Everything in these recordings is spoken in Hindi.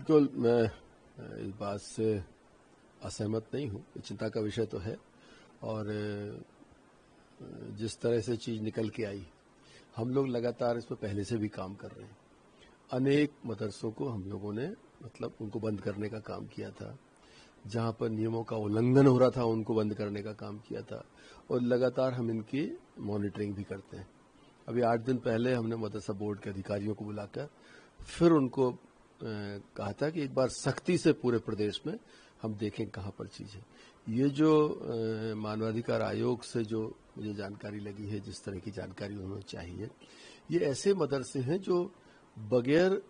बिल्कुल, मैं इस बात से असहमत नहीं हूँ। ये चिंता का विषय तो है और जिस तरह से चीज़ निकल के आई, हम लोग लगातार इस पर पहले से भी काम कर रहे हैं। अनेक मदरसों को हम लोगों ने मतलब उनको बंद करने का काम किया था। जहाँ पर नियमों का उल्लंघन हो रहा था उनको बंद करने का काम किया था और लगातार हम इनकी मॉनिटरिंग भी करते हैं। अभी 8 दिन पहले हमने मदरसा बोर्ड के अधिकारियों को बुलाकर फिर उनको कहा था कि एक बार सख्ती से पूरे प्रदेश में हम देखें कहाँ पर चीज़ है। ये जो मानवाधिकार आयोग से जो मुझे जानकारी लगी है, जिस तरह की जानकारी उन्हें चाहिए, ये ऐसे मदरसे हैं जो बगैर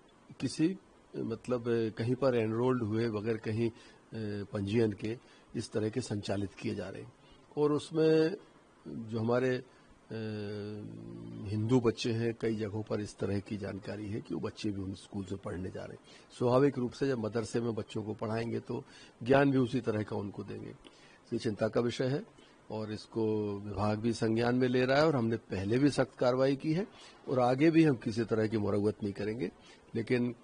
किसी मतलब कहीं पर एनरोल्ड हुए, बगैर कहीं पंजीयन के इस तरह के संचालित किए जा रहे हैं। और उसमें जो हमारे हिंदू बच्चे हैं, कई जगहों पर इस तरह की जानकारी है कि वो बच्चे भी उन स्कूल में पढ़ने जा रहे हैं। स्वाभाविक रूप से जब मदरसे में बच्चों को पढ़ाएंगे तो ज्ञान भी उसी तरह का उनको देंगे। ये चिंता का विषय है और इसको विभाग भी संज्ञान में ले रहा है और हमने पहले भी सख्त कार्रवाई की है और आगे भी हम किसी तरह की मुरव्वत नहीं करेंगे। लेकिन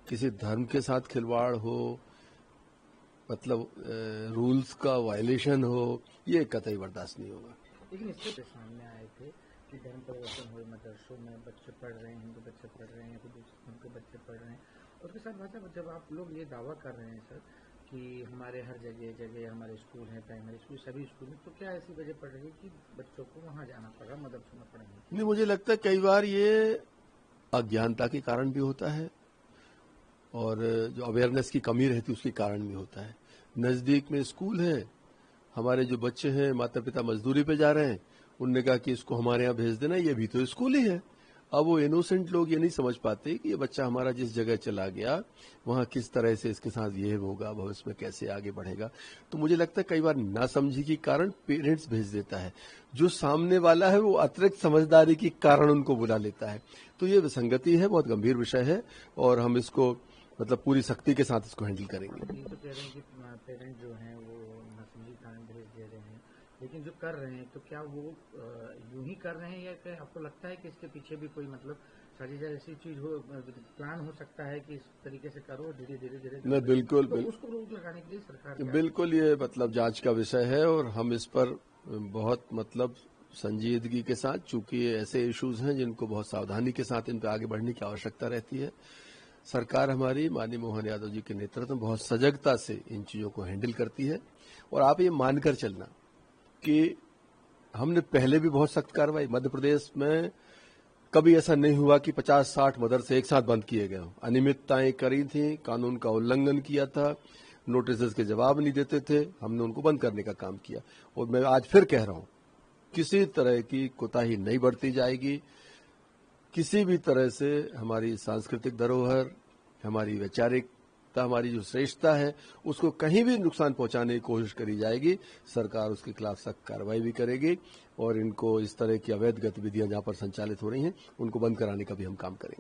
किसी धर्म के साथ खिलवाड़ हो, मतलब रूल्स का वायलेशन हो, ये कतई बर्दाश्त नहीं होगा। लेकिन इससे सामने आए थे कि धर्म परिवर्तन हुए, मदरसों में बच्चे पढ़ रहे हैं, हिंदू बच्चे पढ़ रहे हैं, फिर दूसरे धर्म के बच्चे पढ़ रहे हैं। और उसके साथ भाई जब आप लोग ये दावा कर रहे हैं सर कि हमारे हर जगह हमारे स्कूल हैं, प्राइमरी स्कूल, सभी स्कूल में, तो क्या ऐसी वजह पड़ रही है कि बच्चों को वहाँ जाना पड़ रहा, मदरसों में पढ़ने? नहीं, मुझे लगता है कई बार ये अज्ञानता के कारण भी होता है और जो अवेयरनेस की कमी रहती है उसके कारण भी होता है। नज़दीक में स्कूल है, हमारे जो बच्चे हैं माता पिता मजदूरी पे जा रहे हैं, उनने कहा कि इसको हमारे यहाँ भेज देना, ये भी तो स्कूल ही है। अब वो इनोसेंट लोग ये नहीं समझ पाते कि ये बच्चा हमारा जिस जगह चला गया वहाँ किस तरह से इसके साथ ये होगा, भविष्य में कैसे आगे बढ़ेगा। तो मुझे लगता है कई बार नासमझी के कारण पेरेंट्स भेज देता है, जो सामने वाला है वो अतिरिक्त समझदारी के कारण उनको बुला लेता है। तो ये विसंगति है, बहुत गंभीर विषय है और हम इसको मतलब पूरी सख्ती के साथ इसको हैंडल करेंगे। ये तो कह रहे हैं कि पेरेंट जो हैं वो नासमझी कारण भेज दे रहे हैं, लेकिन जो कर रहे हैं तो क्या वो यूं ही कर रहे हैं या क्या आपको लगता है कि इसके पीछे भी कोई मतलब साजिश ऐसी चीज हो, प्लान हो सकता है कि इस तरीके से करो धीरे धीरे नहीं, बिल्कुल तो उसको रोक लगाने के लिए सरकार बिल्कुल ये मतलब जांच का विषय है और हम इस पर बहुत मतलब संजीदगी के साथ, चूंकि ये ऐसे इश्यूज हैं जिनको बहुत सावधानी के साथ इन पर आगे बढ़ने की आवश्यकता रहती है। सरकार हमारी माननीय मोहन यादव जी के नेतृत्व में बहुत सजगता से इन चीजों को हैंडल करती है और आप ये मानकर चलना कि हमने पहले भी बहुत सख्त कार्रवाई, मध्य प्रदेश में कभी ऐसा नहीं हुआ कि 50-60 मदरसे एक साथ बंद किए गए हों। अनियमितताएं करी थी, कानून का उल्लंघन किया था, नोटिस के जवाब नहीं देते थे, हमने उनको बंद करने का काम किया। और मैं आज फिर कह रहा हूं, किसी तरह की कोताही नहीं बरती जाएगी। किसी भी तरह से हमारी सांस्कृतिक धरोहर, हमारी वैचारिकता, हमारी जो श्रेष्ठता है, उसको कहीं भी नुकसान पहुंचाने की कोशिश करी जाएगी, सरकार उसके खिलाफ सख्त कार्रवाई भी करेगी और इनको इस तरह की अवैध गतिविधियां जहां पर संचालित हो रही हैं उनको बंद कराने का भी हम काम करेंगे।